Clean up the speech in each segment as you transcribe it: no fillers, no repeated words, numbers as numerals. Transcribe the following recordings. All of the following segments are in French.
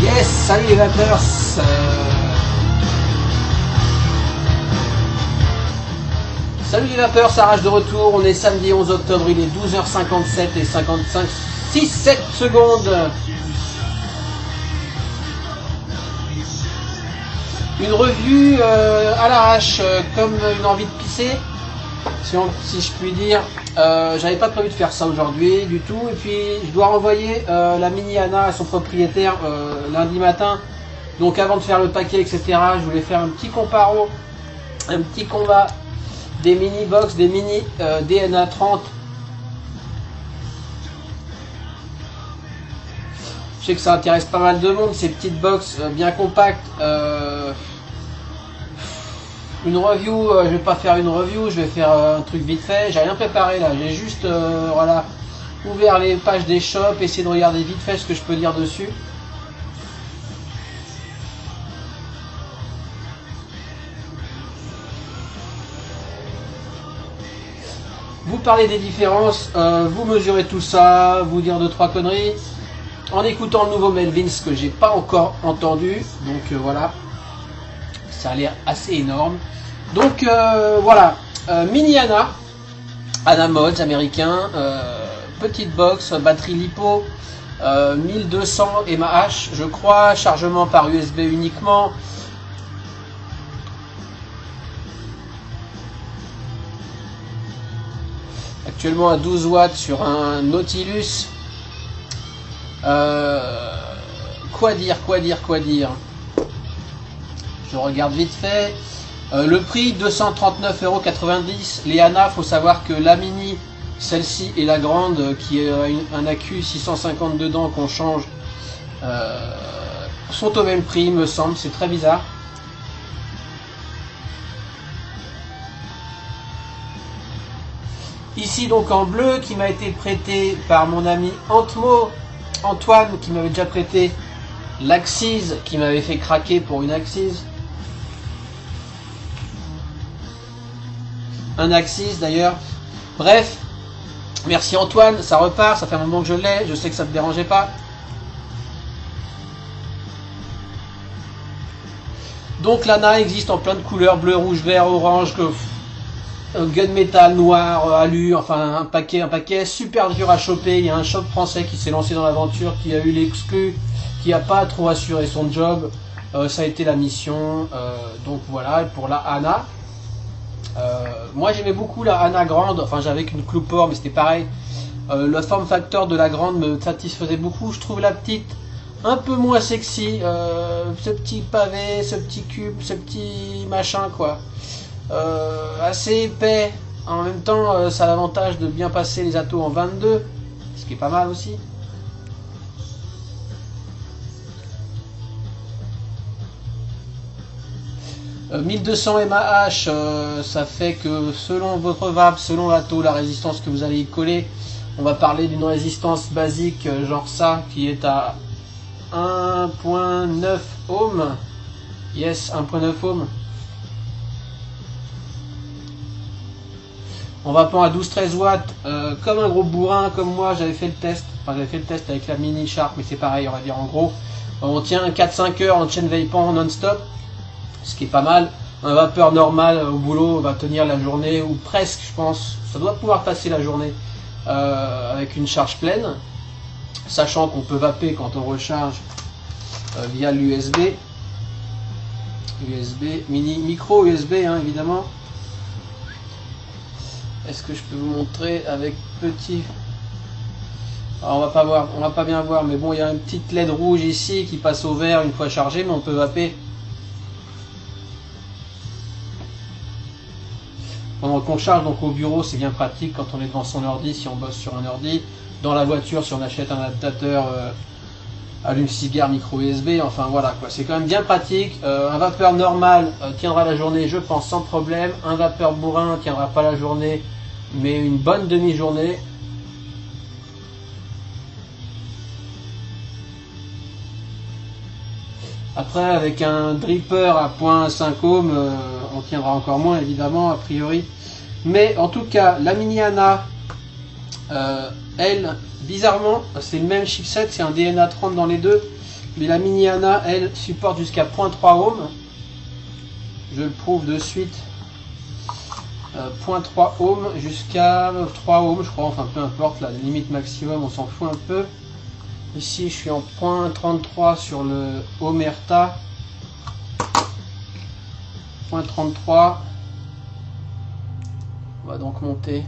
Yes, salut les vapeurs. Salut les vapeurs, ça rage de retour. On est samedi 11 octobre, il est 12h57 et 7 secondes. Une revue à l'arrache, comme une envie de pisser, si je puis dire. J'avais pas prévu de faire ça aujourd'hui du tout. Et puis je dois renvoyer la Mini Anna à son propriétaire lundi matin. Donc avant de faire le paquet, etc., je voulais faire un petit comparo, un petit combat des mini box, des mini DNA 30. Je sais que ça intéresse pas mal de monde, ces petites box bien compactes. Une review, je vais pas faire une review, je vais faire un truc vite fait. J'ai rien préparé là, j'ai juste voilà, ouvert les pages des shops, essayé de regarder vite fait ce que je peux dire dessus. Vous parlez des différences, vous mesurez tout ça, vous dire 2-3 conneries, en écoutant le nouveau Melvins que j'ai pas encore entendu, donc voilà, ça a l'air assez énorme. Donc voilà, Mini Anna, Anna Mods américain, petite box, batterie LiPo, 1200 mAh je crois, chargement par USB uniquement. Actuellement à 12 watts sur un Nautilus. Quoi dire. Je regarde vite fait. Le prix 239,90 €. Les Anna, faut savoir que la mini, celle-ci et la grande qui a un accu 650 dedans qu'on change, sont au même prix, me semble. C'est très bizarre. Ici donc en bleu qui m'a été prêté par mon ami Antmo, Antoine, qui m'avait déjà prêté l'Axis, qui m'avait fait craquer pour une Axis. Un Axis d'ailleurs. Bref, merci Antoine, ça repart, ça fait un moment que je l'ai, je sais que ça ne te dérangeait pas. Donc l'ANA existe en plein de couleurs, bleu, rouge, vert, orange, gunmetal, noir, alu, enfin un paquet super dur à choper. Il y a un shop français qui s'est lancé dans l'aventure, qui a eu l'exclu, qui n'a pas trop assuré son job. Ça a été la mission, donc voilà, pour la ANA. Moi j'aimais beaucoup la ANA grande, enfin j'avais qu'une Cloupor mais c'était pareil. Le form factor de la grande me satisfaisait beaucoup. Je trouve la petite un peu moins sexy, ce petit pavé, ce petit cube, ce petit machin quoi. Assez épais, en même temps ça a l'avantage de bien passer les atos en 22, ce qui est pas mal aussi. « 1200 mAh, ça fait que selon votre vape, selon l'ato, la résistance que vous allez y coller, on va parler d'une résistance basique genre ça qui est à 1.9 ohms. Yes, 1.9 ohms. En vapant à 12-13 watts, comme un gros bourrin, comme moi, j'avais fait le test. Enfin, j'avais fait le test avec la Mini Shark, mais c'est pareil, on va dire en gros. On tient 4-5 heures en chain vapant non-stop, ce qui est pas mal. Un vapeur normal au boulot va tenir la journée, ou presque, je pense. Ça doit pouvoir passer la journée avec une charge pleine, sachant qu'on peut vaper quand on recharge via l'USB. Micro USB, hein, évidemment. Est-ce que je peux vous montrer avec petit... Alors, on va pas bien voir, mais bon, il y a une petite LED rouge ici qui passe au vert une fois chargé, mais on peut vaper pendant qu'on charge. Donc au bureau c'est bien pratique quand on est devant son ordi, si on bosse sur un ordi. Dans la voiture si on achète un adaptateur allume-cigare micro USB, enfin voilà quoi, c'est quand même bien pratique. Un vapeur normal tiendra la journée je pense sans problème. Un vapeur bourrin tiendra pas la journée mais une bonne demi-journée. Après avec un dripper à 0.5 ohm on tiendra encore moins évidemment a priori. Mais en tout cas la Mini ANA elle, bizarrement, c'est le même chipset, c'est un DNA 30 dans les deux, mais la Mini ANA, elle, supporte jusqu'à 0.3 ohm. Je le prouve de suite. 0.3 ohm jusqu'à 3 ohms, je crois, enfin peu importe, la limite maximum, on s'en fout un peu. Ici, je suis en 0.33 sur le Omerta. 0.33. On va donc monter.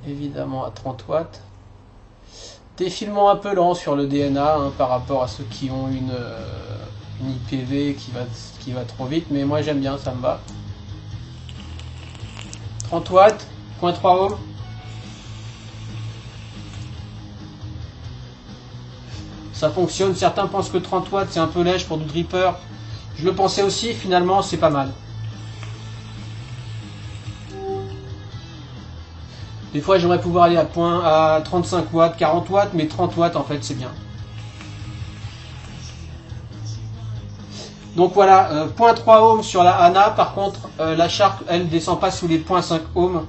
Évidemment à 30 watts. Défilement un peu lent sur le DNA hein, par rapport à ceux qui ont une IPV qui va trop vite, mais moi j'aime bien, ça me va. 30 watts, 0.3 ohm. Ça fonctionne, certains pensent que 30 watts c'est un peu léger pour du dripper. Je le pensais aussi, finalement c'est pas mal. Des fois j'aimerais pouvoir aller à 35 watts, 40 watts, mais 30 watts en fait c'est bien. Donc voilà, 0.3 ohms sur la ANA, par contre la Shark elle descend pas sous les 0.5 ohms.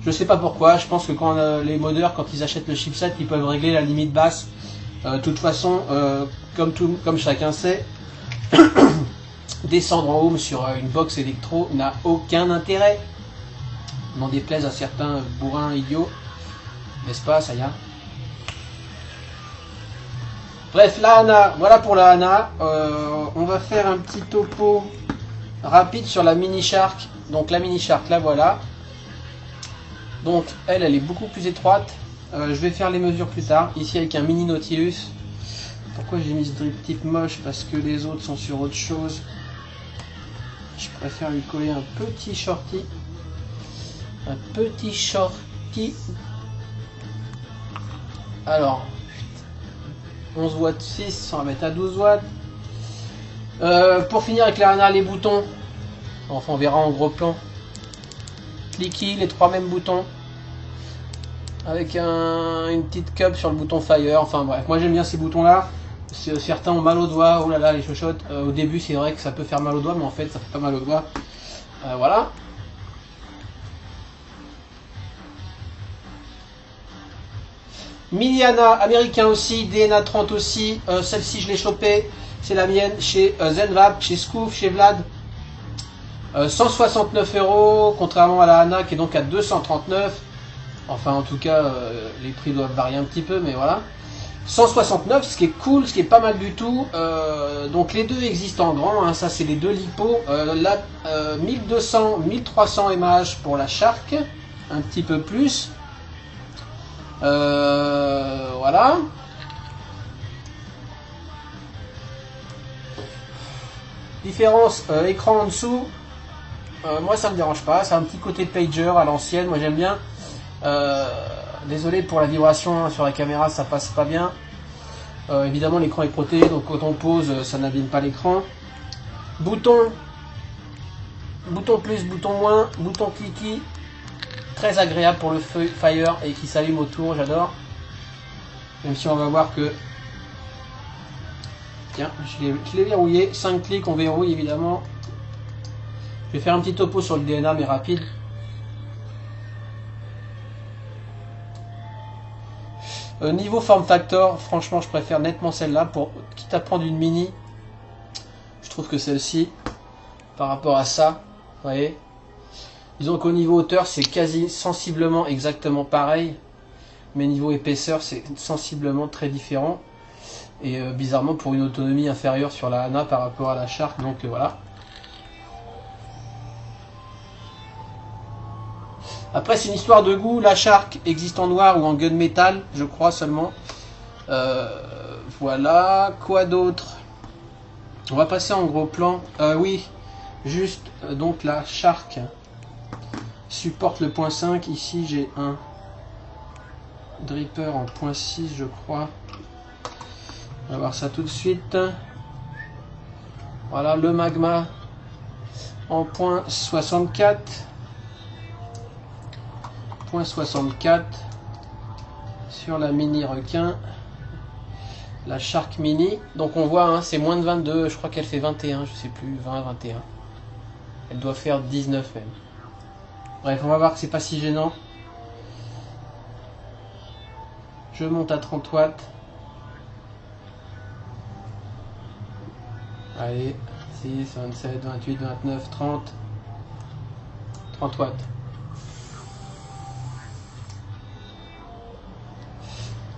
Je sais pas pourquoi, je pense que quand les modeurs quand ils achètent le chipset ils peuvent régler la limite basse. De toute façon, comme chacun sait, descendre en ohms sur une box électro n'a aucun intérêt. N'en déplaise à certains bourrins idiots, n'est-ce pas, ça y est. Bref, la ANA, voilà pour la ANA. On va faire un petit topo rapide sur la Mini Shark. Donc la Mini Shark, la voilà. Donc elle est beaucoup plus étroite. Je vais faire les mesures plus tard. Ici avec un mini Nautilus. Pourquoi j'ai mis ce drip tip moche? Parce que les autres sont sur autre chose. Je préfère lui coller un petit shorty. Un petit shorty. Alors, 11 watts 6, on va mettre à 12 watts. Pour finir avec la ANA, les boutons. Enfin, on verra en gros plan. Clicky, les trois mêmes boutons. Avec une petite cup sur le bouton Fire. Enfin bref, moi j'aime bien ces boutons là. Certains ont mal aux doigts. Oh là là, les chochottes. Au début, c'est vrai que ça peut faire mal aux doigts, mais en fait, ça fait pas mal aux doigts. Voilà. Mini ANA, américain aussi, DNA 30 aussi, celle-ci je l'ai chopée, c'est la mienne, chez Zenvap, chez Scoof, chez Vlad. 169 €, contrairement à la ANA qui est donc à 239. Enfin en tout cas, les prix doivent varier un petit peu, mais voilà. 169, ce qui est cool, ce qui est pas mal du tout. Donc les deux existent en grand, hein, ça c'est les deux LiPo. Là, 1200, 1300 mAh pour la Shark, un petit peu plus. Voilà. Différence écran en dessous. Moi ça me dérange pas, c'est un petit côté pager à l'ancienne, moi j'aime bien. Désolé pour la vibration hein, sur la caméra, ça passe pas bien. Évidemment l'écran est protégé, donc quand on pose ça n'abîme pas l'écran. Bouton plus, bouton moins, bouton clicky. Très agréable pour le feu Fire et qui s'allume autour, j'adore. Même si on va voir que... Tiens, je l'ai verrouillé. 5 clics, on verrouille évidemment. Je vais faire un petit topo sur le DNA mais rapide. Niveau form factor, franchement je préfère nettement celle-là. Pour quitte à prendre une mini, je trouve que celle-ci, par rapport à ça, vous voyez, disons qu'au niveau hauteur c'est quasi sensiblement exactement pareil, mais niveau épaisseur c'est sensiblement très différent. Et bizarrement pour une autonomie inférieure sur la ANA par rapport à la Shark, donc voilà. Après c'est une histoire de goût, la Shark existe en noir ou en gunmetal, je crois seulement. Voilà, quoi d'autre? On va passer en gros plan. Oui, Juste, donc la Shark supporte le point 5. Ici, j'ai un Dripper en point 6, je crois. On va voir ça tout de suite. Voilà, le Magma en point 64. Point 64 sur la mini requin. La Shark Mini. Donc on voit, hein, c'est moins de 22. Je crois qu'elle fait 21, je sais plus, 20, 21. Elle doit faire 19 même. Bref, on va voir que c'est pas si gênant. Je monte à 30 watts. Allez, 6, 27, 28, 29, 30. 30 watts.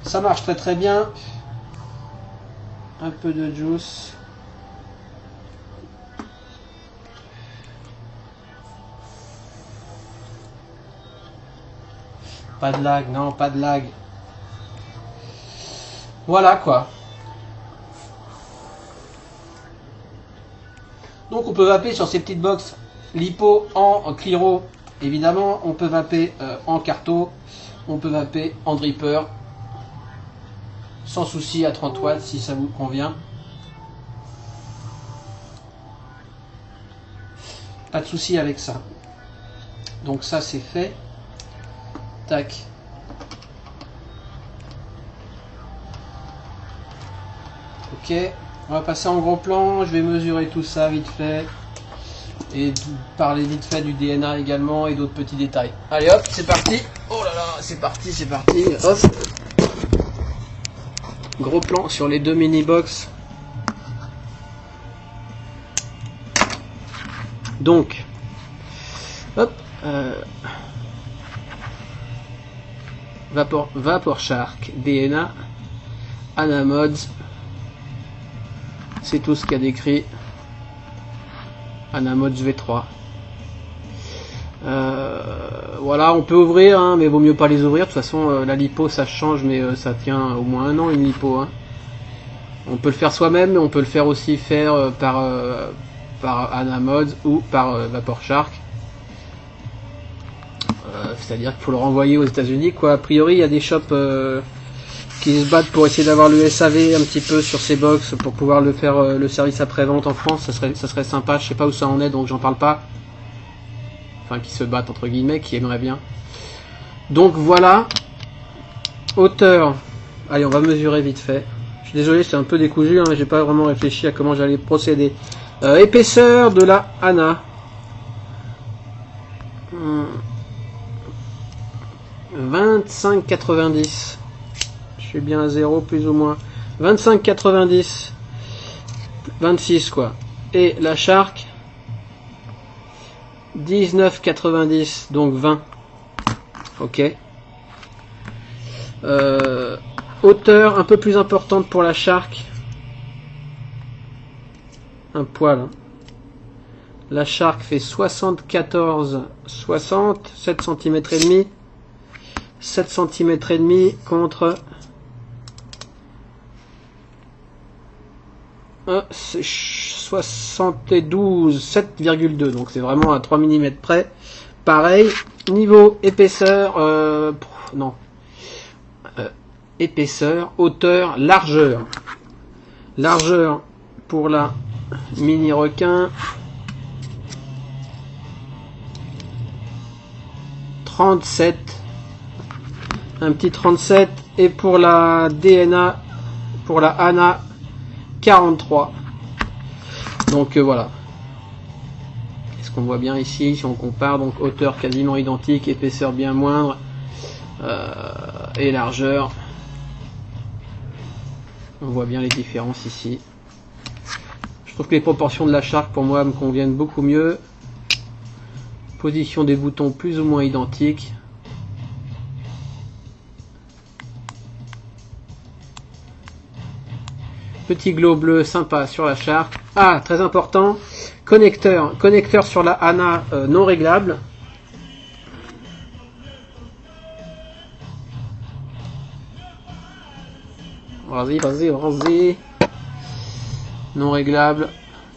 Ça marche très très bien. Un peu de juice. Pas de lag, non, pas de lag. Voilà quoi. Donc on peut vaper sur ces petites box lipo en Cliro. Évidemment, on peut vaper en carto. On peut vaper en dripper. Sans souci à 30 watts si ça vous convient. Pas de souci avec ça. Donc ça c'est fait. Tac. Ok. On va passer en gros plan. Je vais mesurer tout ça vite fait. Et parler vite fait du DNA également et d'autres petits détails. Allez hop, c'est parti. Oh là là, c'est parti, c'est parti. Hop. Gros plan sur les deux mini box. Donc, hop, Vapor Shark, DNA, Anamods, c'est tout ce qu'il y a décrit. Anamods V3. Voilà, on peut ouvrir, hein, mais vaut mieux pas les ouvrir. De toute façon, la lipo ça change, mais ça tient au moins 1 an une lipo. Hein. On peut le faire soi-même, mais on peut le faire aussi faire par Anamods ou par Vapor Shark. C'est-à-dire qu'il faut le renvoyer aux États-Unis, quoi. A priori, il y a des shops qui se battent pour essayer d'avoir le SAV un petit peu sur ces box pour pouvoir le faire le service après-vente en France. Ça serait sympa. Je sais pas où ça en est, donc j'en parle pas. Enfin, qui se battent entre guillemets, qui aimeraient bien. Donc voilà. Hauteur. Allez, on va mesurer vite fait. Je suis désolé, c'est un peu décousu. Hein, j'ai pas vraiment réfléchi à comment j'allais procéder. Épaisseur de la ANA. 25,90. Je suis bien à 0 plus ou moins. 25,90. 26 quoi. Et la Shark 19,90, donc 20. Ok. Hauteur un peu plus importante pour la Shark. Un poil. Hein. La Shark fait 74, 60, 7 cm et demi. 7 cm et demi contre 72, 7,2, donc c'est vraiment à 3 mm près. Pareil, niveau épaisseur, épaisseur, hauteur, largeur. Largeur pour la mini requin, 37, un petit 37, et pour la DNA, pour la ANA, 43. Donc voilà. Est-ce qu'on voit bien ici si on compare? Donc hauteur quasiment identique, épaisseur bien moindre, et largeur. On voit bien les différences ici. Je trouve que les proportions de la Shark pour moi me conviennent beaucoup mieux. Position des boutons plus ou moins identiques. Petit glow bleu sympa sur la Shark. Ah, très important. Connecteur. Connecteur sur la ANA non réglable. Vas-y, vas-y, vas-y. Non réglable.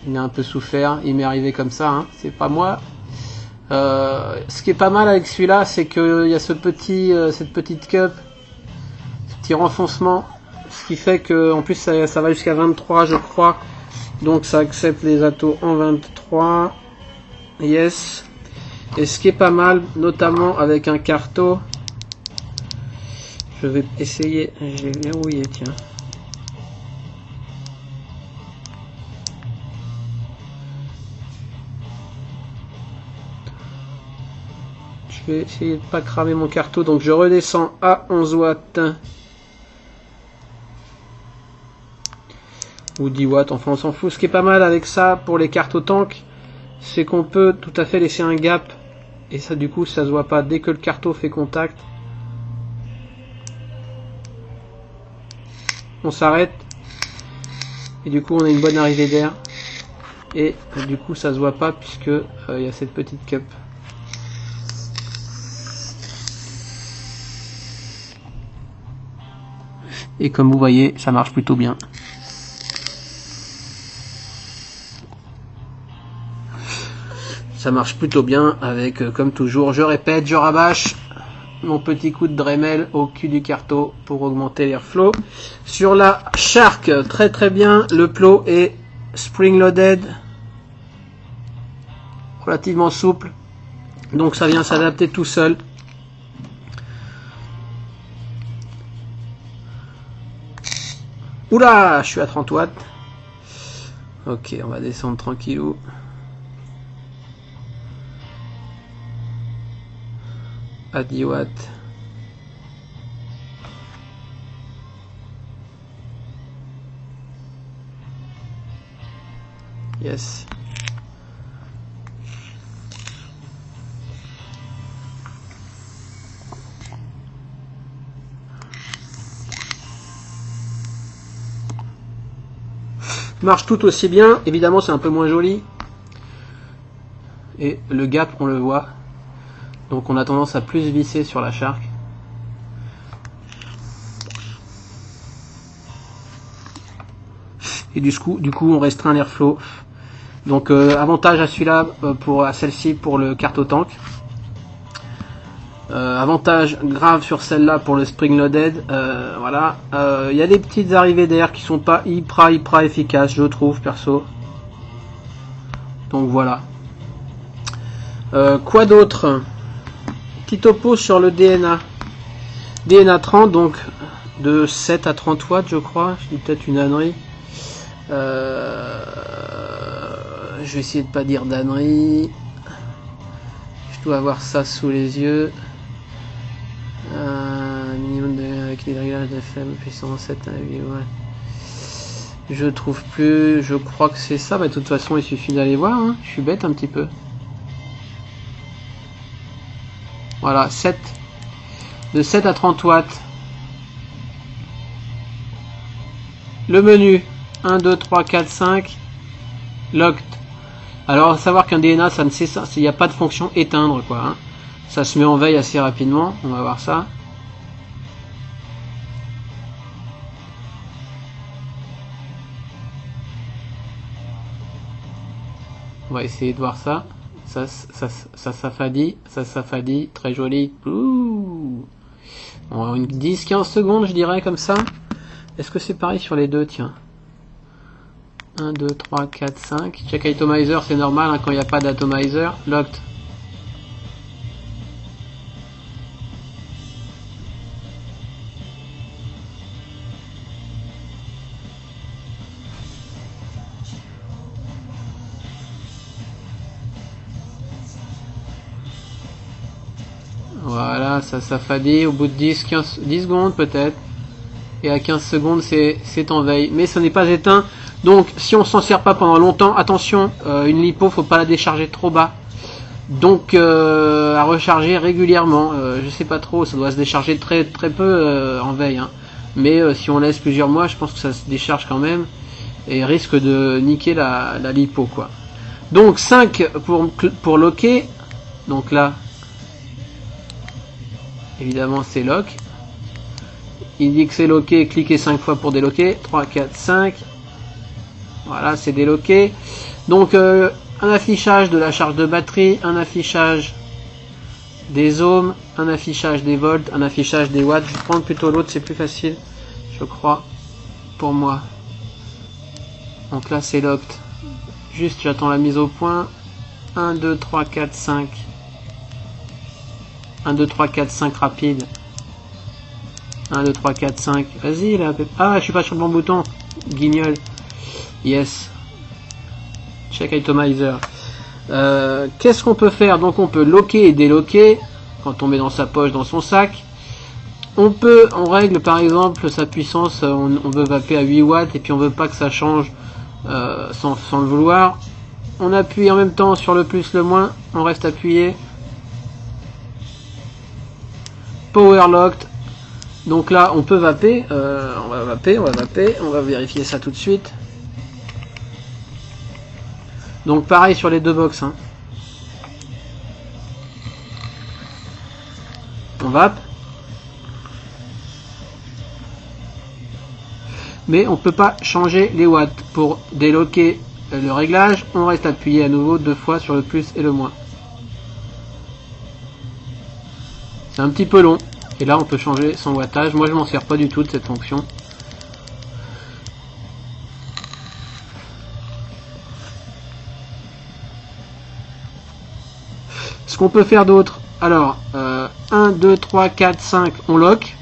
Il a un peu souffert, il m'est arrivé comme ça, hein. C'est pas moi. Ce qui est pas mal avec celui-là, c'est qu'il y a cette petite cup, ce petit renfoncement, ce qui fait que en plus ça va jusqu'à 23 je crois, donc ça accepte les atos en 23. Yes. Et ce qui est pas mal, notamment avec un carto, je vais essayer, je vais verrouiller, tiens. Je vais essayer de pas cramer mon carto, donc je redescends à 11 watts. Ou 10 watts, enfin on s'en fout. Ce qui est pas mal avec ça pour les cartes au tank, c'est qu'on peut tout à fait laisser un gap. Et ça du coup ça se voit pas dès que le carto fait contact. On s'arrête. Et du coup on a une bonne arrivée d'air. Et du coup ça se voit pas puisque il y a cette petite cup. Et comme vous voyez, ça marche plutôt bien. Ça marche plutôt bien avec, comme toujours, je répète, je rabâche mon petit coup de Dremel au cul du carto pour augmenter l'airflow. Sur la Shark, très très bien, le plot est spring loaded, relativement souple, donc ça vient s'adapter tout seul. Oula, je suis à 30 watts. Ok, on va descendre tranquillou. À 10 watts. Yes. Marche tout aussi bien, évidemment c'est un peu moins joli. Et le gap on le voit. Donc on a tendance à plus visser sur la Shark. Et du coup on restreint l'airflow. Donc avantage à celui-là à celle-ci pour le carto tank. Avantage grave sur celle-là pour le spring loaded. Voilà. Il y a des petites arrivées d'air qui sont pas hyper efficaces, je trouve perso. Donc voilà. Quoi d'autre? Petit topo sur le DNA. DNA 30, donc de 7 à 30 watts, je crois. Je dis peut-être une ânerie. Je vais essayer de pas dire d'ânerie. Je dois avoir ça sous les yeux. Minimum avec les réglages d'FM, puissance 7 à 8 watts. Je trouve plus. Je crois que c'est ça, mais de toute façon, il suffit d'aller voir. Hein. Je suis bête un petit peu. Voilà, 7. De 7 à 30 watts. Le menu 1, 2, 3, 4, 5. Locked. Alors, à savoir qu'un DNA, ça ne sait ça. Il n'y a pas de fonction éteindre, quoi. Hein. Ça se met en veille assez rapidement. On va voir ça. On va essayer de voir ça. Ça s'affadit, très joli. Ouh. Bon, une 10-15 secondes, je dirais, comme ça. Est-ce que c'est pareil sur les deux, tiens? 1, 2, 3, 4, 5. Check atomizer, c'est normal hein, quand il n'y a pas d'atomizer. Locked. Voilà, ça s'affadit au bout de 10 secondes peut-être. Et à 15 secondes, c'est en veille. Mais ce n'est pas éteint. Donc, si on s'en sert pas pendant longtemps, attention, une lipo, faut pas la décharger trop bas. Donc, à recharger régulièrement. Je sais pas trop, ça doit se décharger très peu en veille. Hein. Mais si on laisse plusieurs mois, je pense que ça se décharge quand même. Et risque de niquer la lipo, quoi. Donc, 5 pour locker. Donc là, évidemment, c'est lock. Il dit que c'est locké, cliquez 5 fois pour déloquer. 3, 4, 5. Voilà, c'est déloqué. Donc un affichage de la charge de batterie, un affichage des ohms, un affichage des volts, un affichage des watts. Je vais prendre plutôt l'autre, c'est plus facile, je crois, pour moi. Donc là c'est locked. Juste j'attends la mise au point. 1, 2, 3, 4, 5. 1, 2, 3, 4, 5 rapide. 1, 2, 3, 4, 5. Vas-y là. Ah, je suis pas sur le bon bouton. Guignol. Yes. Check atomizer. Qu'est-ce qu'on peut faire? Donc on peut locker et délocker quand on met dans sa poche, dans son sac. On règle par exemple sa puissance, on veut vaper à 8 watts et puis on veut pas que ça change sans le vouloir. On appuie en même temps sur le plus, le moins, on reste appuyé. Power locked. Donc là on peut vaper, on va vaper, on va vérifier ça tout de suite. Donc pareil sur les deux box, hein. On vape. Mais on peut pas changer les watts. Pour déloquer le réglage, on reste appuyé à nouveau 2 fois sur le plus et le moins. C'est un petit peu long. Et là on peut changer son wattage. Moi je m'en sers pas du tout de cette fonction. Ce qu'on peut faire d'autre, alors 1, 2, 3, 4, 5, on lock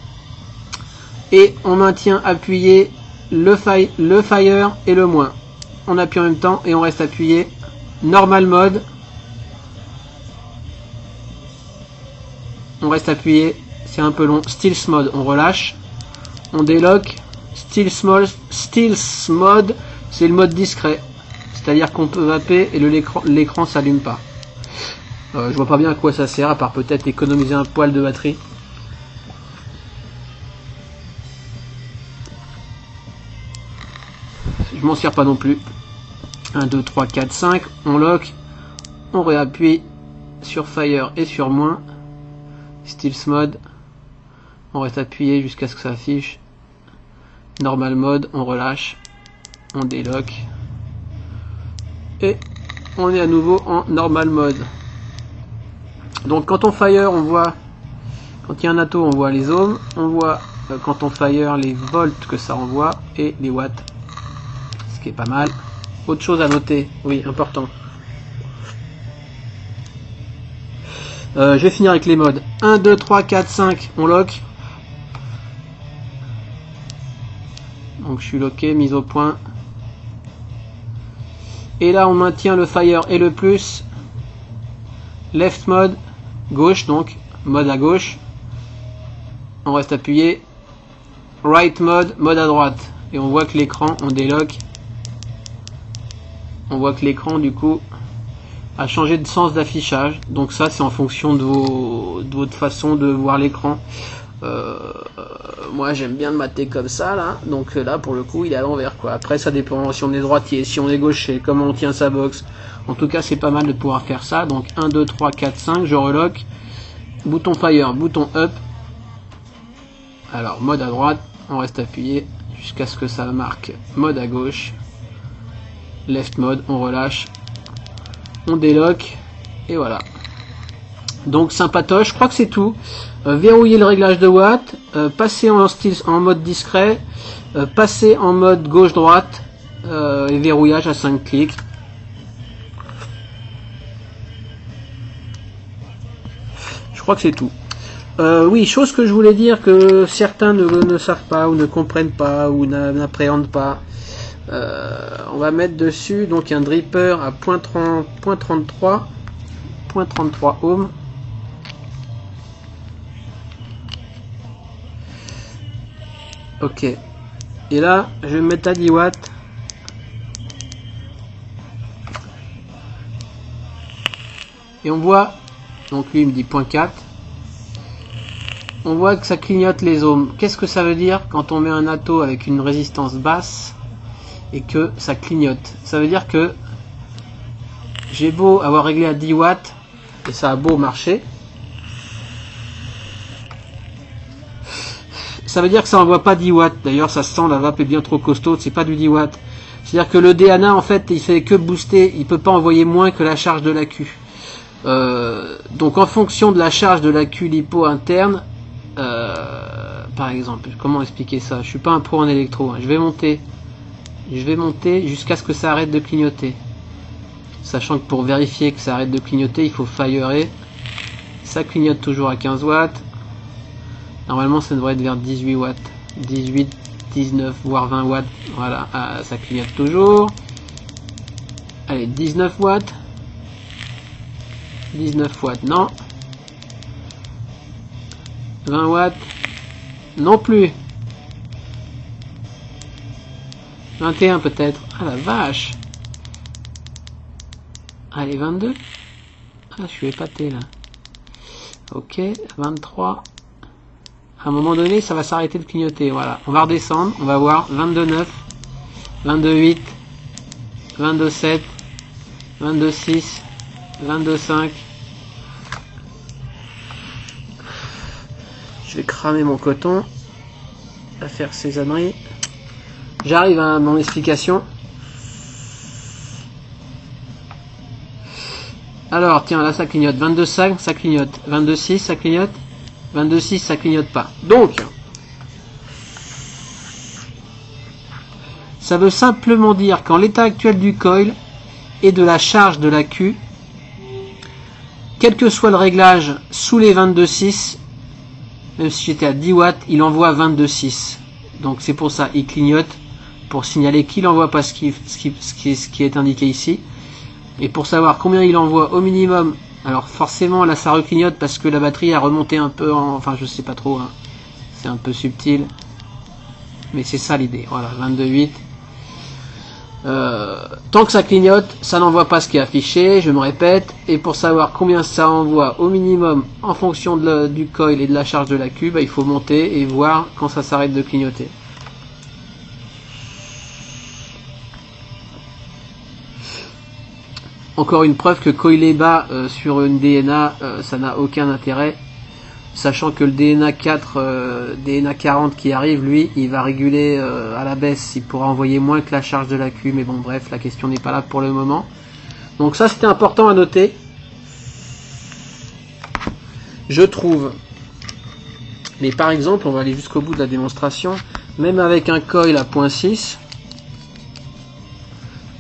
et on maintient appuyé le fire et le moins. On appuie en même temps et on reste appuyé. Normal mode, on reste appuyé, c'est un peu long. Stealth mode, on relâche, on déloque. Stealth mode, c'est le mode discret, c'est-à-dire qu'on peut vaper et l'écran s'allume pas. Je vois pas bien à quoi ça sert, à part peut-être économiser un poil de batterie. Je m'en sers pas non plus. 1, 2, 3, 4, 5. On lock. On réappuie sur Fire et sur moins. Stealth mode. On reste appuyé jusqu'à ce que ça affiche. Normal mode. On relâche. On déloque. Et on est à nouveau en normal mode. Donc quand on fire, on voit, quand il y a un atto, on voit les ohms, on voit quand on fire les volts que ça envoie et les watts, ce qui est pas mal. Autre chose à noter, oui, important. Je vais finir avec les modes. 1, 2, 3, 4, 5, on lock. Donc je suis locké, mise au point. Et là on maintient le fire et le plus. Left mode, gauche, donc mode à gauche, on reste appuyé. Right mode, mode à droite, et on voit que l'écran, on déloque, on voit que l'écran du coup a changé de sens d'affichage. Donc ça c'est en fonction de votre façon de voir l'écran. Moi j'aime bien le mater comme ça là, donc là pour le coup il est à l'envers quoi. Après ça dépend si on est droitier, si on est gaucher, comment on tient sa box. En tout cas c'est pas mal de pouvoir faire ça. Donc 1, 2, 3, 4, 5, je relock. Bouton fire, bouton up. Alors mode à droite, on reste appuyé jusqu'à ce que ça marque mode à gauche. Left mode, on relâche. On déloque. Et voilà. Donc sympatoche, je crois que c'est tout. Verrouiller le réglage de watts, passer en mode discret, passer en mode gauche-droite, et verrouillage à 5 clics. Je crois que c'est tout. Oui, chose que je voulais dire que certains ne savent pas ou ne comprennent pas ou n'appréhendent pas. On va mettre dessus donc un dripper à 0.33 ohms. Ok. Et là, je vais mettre à 10 watts. Et on voit, donc lui il me dit 0.4. On voit que ça clignote les ohms. Qu'est-ce que ça veut dire quand on met un atto avec une résistance basse et que ça clignote? Ça veut dire que j'ai beau avoir réglé à 10 watts et ça a beau marcher. Ça veut dire que ça envoie pas 10 watts. D'ailleurs, ça se sent, la vape est bien trop costaud. C'est pas du 10 watts. C'est-à-dire que le DNA, en fait, il fait que booster, il peut pas envoyer moins que la charge de l'AQ. Donc en fonction de la charge de l'AQ lipo interne, par exemple, comment expliquer ça? Je suis pas un pro en électro, hein. Je vais monter jusqu'à ce que ça arrête de clignoter. Sachant que pour vérifier que ça arrête de clignoter, il faut firer. Ça clignote toujours à 15 watts. Normalement, ça devrait être vers 18 watts. 18, 19, voire 20 watts. Voilà, ça clignote toujours. Allez, 19 watts. 19 watts, non. 20 watts. Non plus. 21 peut-être. Ah la vache. Allez, 22. Ah, je suis épaté là. Ok, 23. À un moment donné, ça va s'arrêter de clignoter. Voilà, on va redescendre. On va voir 22,9, 22,8, 22,7, 22,6, 22,5. Je vais cramer mon coton. À faire ces âneries. J'arrive à mon explication. Alors, tiens, là ça clignote. 22,5, ça clignote. 22,6, ça clignote. 22,6, ça clignote pas. Donc, ça veut simplement dire qu'en l'état actuel du coil et de la charge de la Q, quel que soit le réglage sous les 22,6, même si j'étais à 10 watts, il envoie 22,6. Donc c'est pour ça, il clignote pour signaler qu'il envoie pas ce qui est indiqué ici. Et pour savoir combien il envoie au minimum, alors forcément là ça reclignote parce que la batterie a remonté un peu, enfin je sais pas trop, hein. C'est un peu subtil. Mais c'est ça l'idée, voilà, 22,8. Tant que ça clignote, ça n'envoie pas ce qui est affiché, je me répète, et pour savoir combien ça envoie au minimum en fonction du coil et de la charge de la Q, il faut monter et voir quand ça s'arrête de clignoter. Encore une preuve que coiler bas sur une DNA, ça n'a aucun intérêt, sachant que le DNA 4, DNA 40 qui arrive, lui, il va réguler à la baisse, il pourra envoyer moins que la charge de la Q, mais bon bref, la question n'est pas là pour le moment. Donc ça c'était important à noter, je trouve. Mais par exemple, on va aller jusqu'au bout de la démonstration, même avec un coil à 0.6,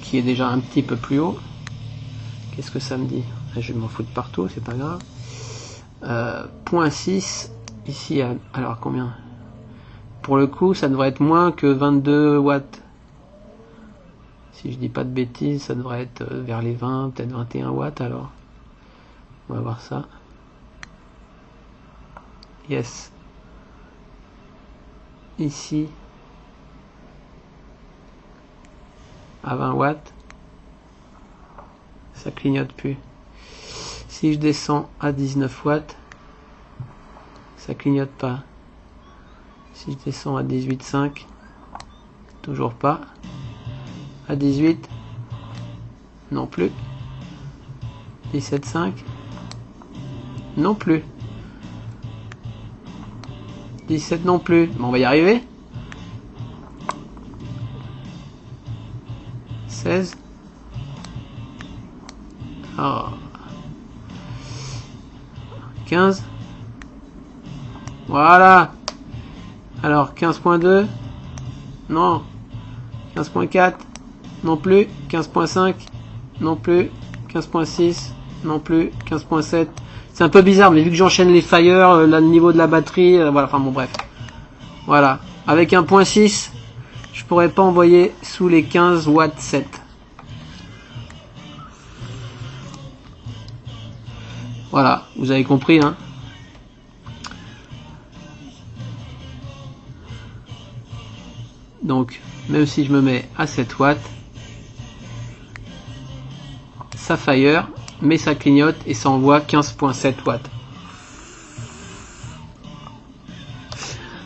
qui est déjà un petit peu plus haut. Qu'est-ce que ça me dit? Je vais m'en foutre partout, c'est pas grave. 0.6 ici, alors combien? Pour le coup, ça devrait être moins que 22 watts. Si je dis pas de bêtises, ça devrait être vers les 20, peut-être 21 watts alors. On va voir ça. Yes. Ici, à 20 watts. Ça clignote plus. Si je descends à 19 watts, ça clignote pas. Si je descends à 18,5, toujours pas. À 18, non plus. 17,5, non plus. 17 non plus. Bon, on va y arriver. 16. Oh. 15. Voilà. Alors 15.2. Non. 15.4. Non plus. 15.5. Non plus. 15.6. Non plus. 15.7. C'est un peu bizarre, mais vu que j'enchaîne les fires, le niveau de la batterie, voilà, enfin bon bref. Voilà. Avec un 0.6, je pourrais pas envoyer sous les 15 watts 7. Voilà, vous avez compris, hein. Donc, même si je me mets à 7 watts, ça fire, mais ça clignote et ça envoie 15.7 watts.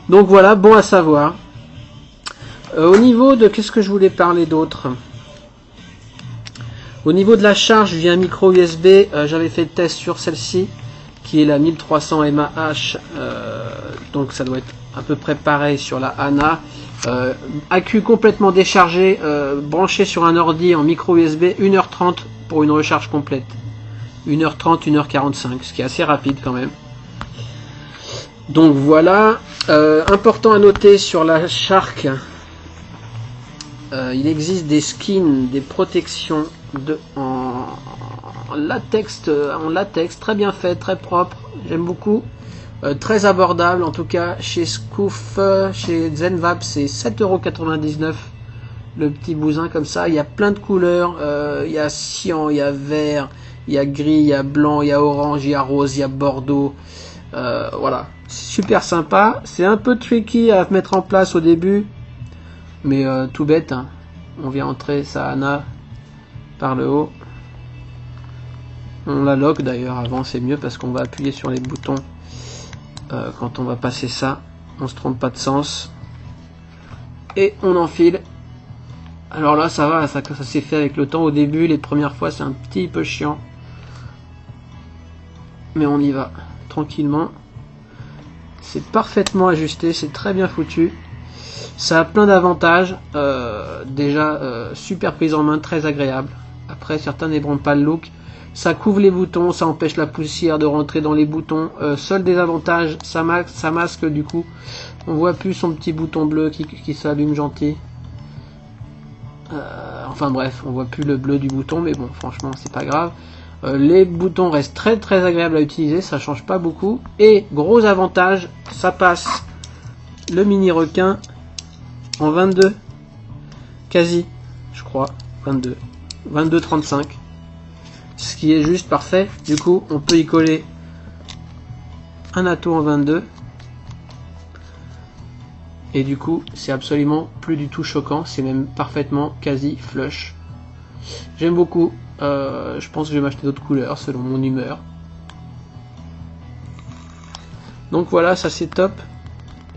Donc voilà, bon à savoir. Au niveau de... Qu'est-ce que je voulais parler d'autre? Au niveau de la charge via micro USB, j'avais fait le test sur celle-ci, qui est la 1300 mAh, donc ça doit être à peu près pareil sur la ANA. Accu complètement déchargé, branché sur un ordi en micro USB, 1h30 pour une recharge complète. 1h30, 1h45, ce qui est assez rapide quand même. Donc voilà, important à noter sur la Shark, il existe des skins, des protections en latex, très bien fait, très propre, j'aime beaucoup. Très abordable, en tout cas chez Scoof, chez Zenvap, c'est 7,99 € le petit bousin comme ça. Il y a plein de couleurs, il y a cyan, il y a vert, il y a gris, il y a blanc, il y a orange, il y a rose, il y a bordeaux. Voilà, super sympa. C'est un peu tricky à mettre en place au début, mais tout bête, hein. On vient entrer sa Hana par le haut. On la lock d'ailleurs avant, c'est mieux parce qu'on va appuyer sur les boutons. Quand on va passer ça, on se trompe pas de sens et on enfile. Alors là ça va, ça s'est fait avec le temps. Au début, les premières fois c'est un petit peu chiant, mais on y va tranquillement. C'est parfaitement ajusté, c'est très bien foutu, ça a plein d'avantages. Déjà super prise en main, très agréable. Après certains n'aimeront pas le look. Ça couvre les boutons, ça empêche la poussière de rentrer dans les boutons. Seul désavantage, ça masque du coup. On voit plus son petit bouton bleu qui s'allume gentil. Enfin bref, on voit plus le bleu du bouton, mais bon, franchement, c'est pas grave. Les boutons restent très très agréables à utiliser, ça change pas beaucoup. Et gros avantage, ça passe le mini requin en 22, quasi, je crois, 22,35. Ce qui est juste parfait. Du coup on peut y coller un atout en 22 et du coup c'est absolument plus du tout choquant, c'est même parfaitement quasi flush. J'aime beaucoup. Je pense que je vais m'acheter d'autres couleurs selon mon humeur. Donc voilà, ça c'est top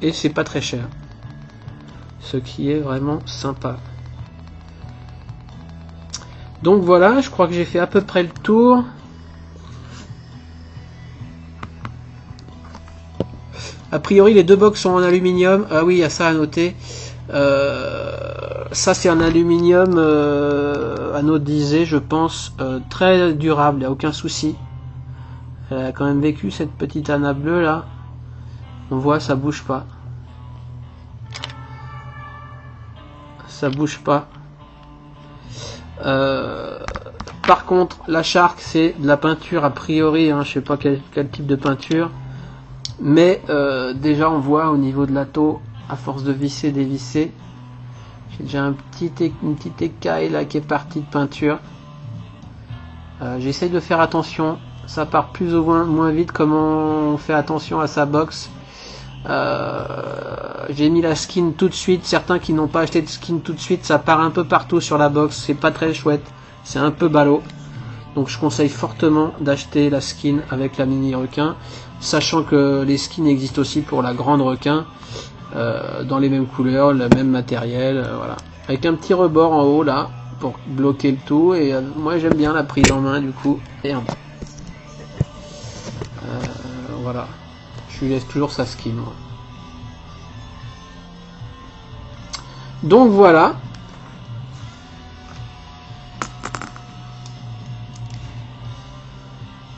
et c'est pas très cher, ce qui est vraiment sympa. Donc voilà, je crois que j'ai fait à peu près le tour. A priori, les deux box sont en aluminium. Ah oui, il y a ça à noter. Ça, c'est un aluminium anodisé, je pense, très durable, il n'y a aucun souci. Elle a quand même vécu cette petite Hana bleue là. On voit, ça bouge pas. Ça bouge pas. Par contre, la Shark, c'est de la peinture a priori, hein, je sais pas quel type de peinture, mais déjà on voit au niveau de la taux, à force de visser, dévisser, j'ai déjà une petite écaille là qui est partie de peinture. J'essaie de faire attention, ça part plus ou moins vite. Comment on fait attention à sa box? J'ai mis la skin tout de suite. Certains qui n'ont pas acheté de skin tout de suite, ça part un peu partout sur la box, c'est pas très chouette, c'est un peu ballot. Donc je conseille fortement d'acheter la skin avec la mini requin, sachant que les skins existent aussi pour la grande requin, dans les mêmes couleurs, le même matériel, voilà, avec un petit rebord en haut là pour bloquer le tout. Et moi j'aime bien la prise en main du coup. Et en bas, voilà, je lui laisse toujours sa skin moi. Donc voilà.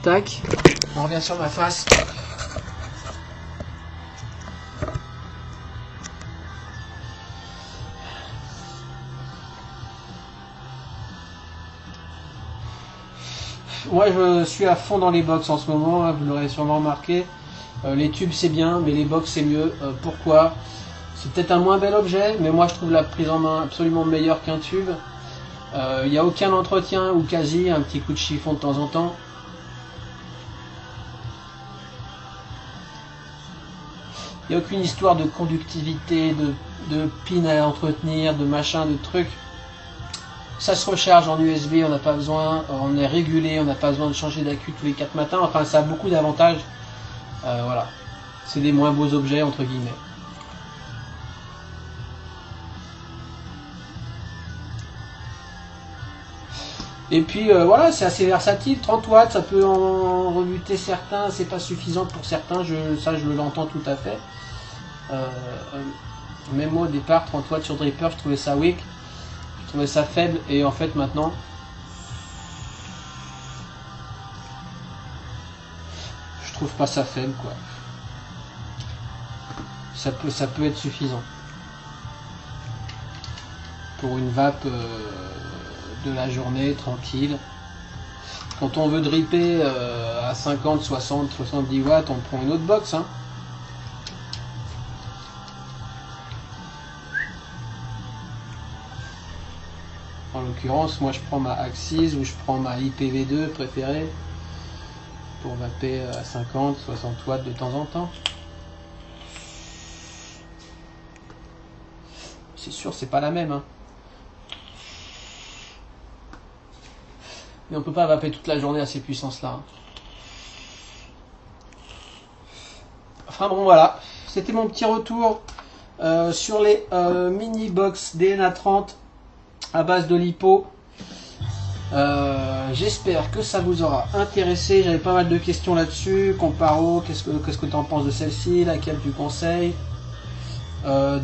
Tac, on revient sur ma face. Moi je suis à fond dans les box en ce moment, hein, vous l'aurez sûrement remarqué. Les tubes c'est bien, mais les box c'est mieux. Pourquoi? C'est peut-être un moins bel objet, mais moi je trouve la prise en main absolument meilleure qu'un tube. Il n'y a aucun entretien, ou quasi, un petit coup de chiffon de temps en temps. Il n'y a aucune histoire de conductivité, de pin à entretenir, de machin, de trucs. Ça se recharge en USB, on n'a pas besoin, on est régulé, on n'a pas besoin de changer d'accu tous les 4 matins. Enfin, ça a beaucoup d'avantages. Voilà. C'est des moins beaux objets, entre guillemets. Et puis voilà, c'est assez versatile, 30 watts, ça peut en rebuter certains, c'est pas suffisant pour certains, ça je l'entends tout à fait. Même moi au départ, 30 watts sur Dripper, je trouvais ça weak, je trouvais ça faible, et en fait maintenant, je trouve pas ça faible quoi. Ça peut être suffisant pour une vape de la journée tranquille. Quand on veut dripper à 50, 60, 70 watts, on prend une autre box. Hein. En l'occurrence, moi je prends ma Axis ou je prends ma IPv2 préférée pour vaper à 50, 60 watts de temps en temps. C'est sûr, c'est pas la même. Hein. Mais on peut pas vaper toute la journée à ces puissances-là. Hein. Enfin bon, voilà. C'était mon petit retour sur les mini box DNA30 à base de lipo. J'espère que ça vous aura intéressé. J'avais pas mal de questions là-dessus. Comparo, qu'est-ce que tu en penses de celle-ci, laquelle tu conseilles?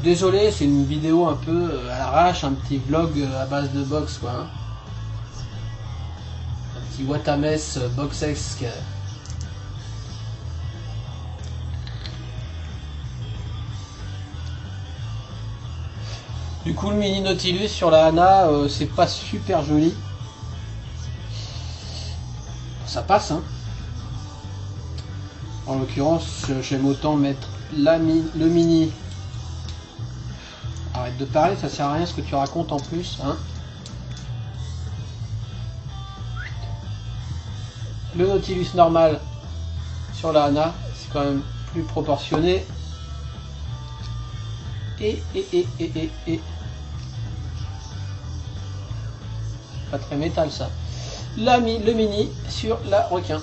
Désolé, c'est une vidéo un peu à l'arrache, un petit vlog à base de box quoi. Hein. Un petit Watames boxesque. Du coup, le mini Nautilus sur la Hana, c'est pas super joli. Ça passe, hein. En l'occurrence, j'aime autant mettre le mini. Arrête de parler, ça sert à rien ce que tu racontes en plus, hein. Le Nautilus normal sur la Hana, c'est quand même plus proportionné. Et. Pas très métal ça. Le mini sur la requin.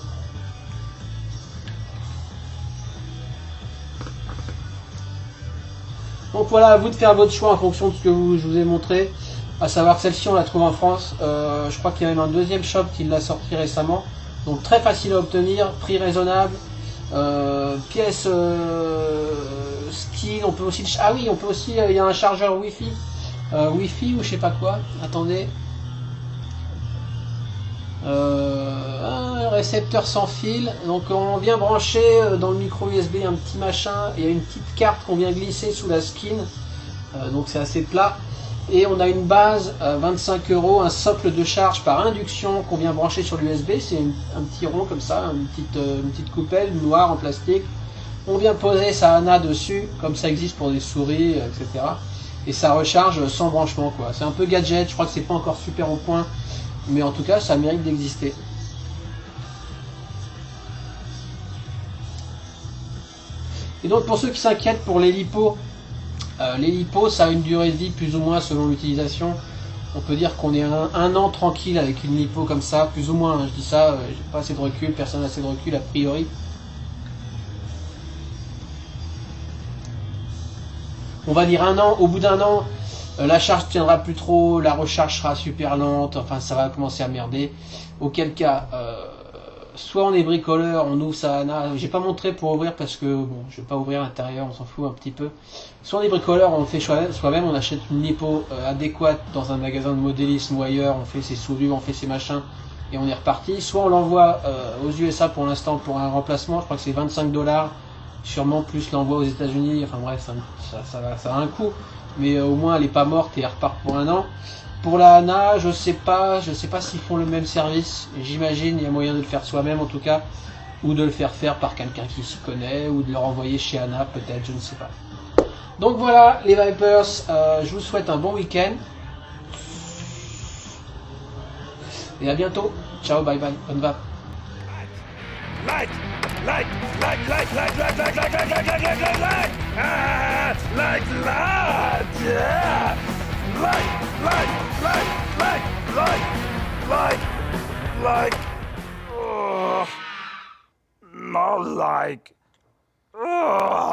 Donc voilà, à vous de faire votre choix en fonction de ce que je vous ai montré. À savoir que celle-ci on la trouve en France. Je crois qu'il y a même un deuxième shop qui l'a sorti récemment. Donc très facile à obtenir, prix raisonnable. Pièce skin, on peut aussi. Ah oui, on peut aussi. Il y a un chargeur Wi-Fi. Wi-Fi ou je sais pas quoi. Attendez. Un récepteur sans fil, donc on vient brancher dans le micro USB un petit machin et une petite carte qu'on vient glisser sous la skin, donc c'est assez plat, et on a une base à 25 €, un socle de charge par induction qu'on vient brancher sur l'USB, c'est un petit rond comme ça, une petite coupelle noire en plastique, on vient poser sa Hana dessus, comme ça existe pour des souris, etc. Et ça recharge sans branchement quoi, c'est un peu gadget, je crois que c'est pas encore super au point. Mais en tout cas, ça mérite d'exister. Et donc, pour ceux qui s'inquiètent pour les lipos, ça a une durée de vie plus ou moins selon l'utilisation. On peut dire qu'on est un an tranquille avec une lipo comme ça, plus ou moins. Hein, je dis ça, j'ai pas assez de recul, personne n'a assez de recul a priori. On va dire un an, au bout d'un an, la charge tiendra plus trop, la recharge sera super lente, enfin ça va commencer à merder. Auquel cas, soit on est bricoleur, on ouvre sa Hana, j'ai pas montré pour ouvrir parce que bon, je vais pas ouvrir l'intérieur, on s'en fout un petit peu. Soit on est bricoleur, on fait soi-même, on achète une lipo adéquate dans un magasin de modélisme ou ailleurs, on fait ses soudures, on fait ses machins et on est reparti. Soit on l'envoie aux USA pour l'instant pour un remplacement, je crois que c'est 25 $, sûrement plus l'envoi aux États-Unis, enfin bref, ça a un coût. Mais au moins elle est pas morte et elle repart pour un an. Pour la Hana, je sais pas s'ils font le même service. J'imagine il y a moyen de le faire soi-même en tout cas, ou de le faire par quelqu'un qui s'y connaît, ou de le renvoyer chez Hana peut-être, je ne sais pas. Donc voilà les Vipers, je vous souhaite un bon week-end et à bientôt. Ciao, bye bye, bonne vape. Light! Light! Light! Light! Light! Light! Light! Light! Light! Light! Light! Light! Light! Light! Ah! Light! Light! Yeah! Light! Light! Light! Light! Light! Light! Light! Oh! Not like. Oh!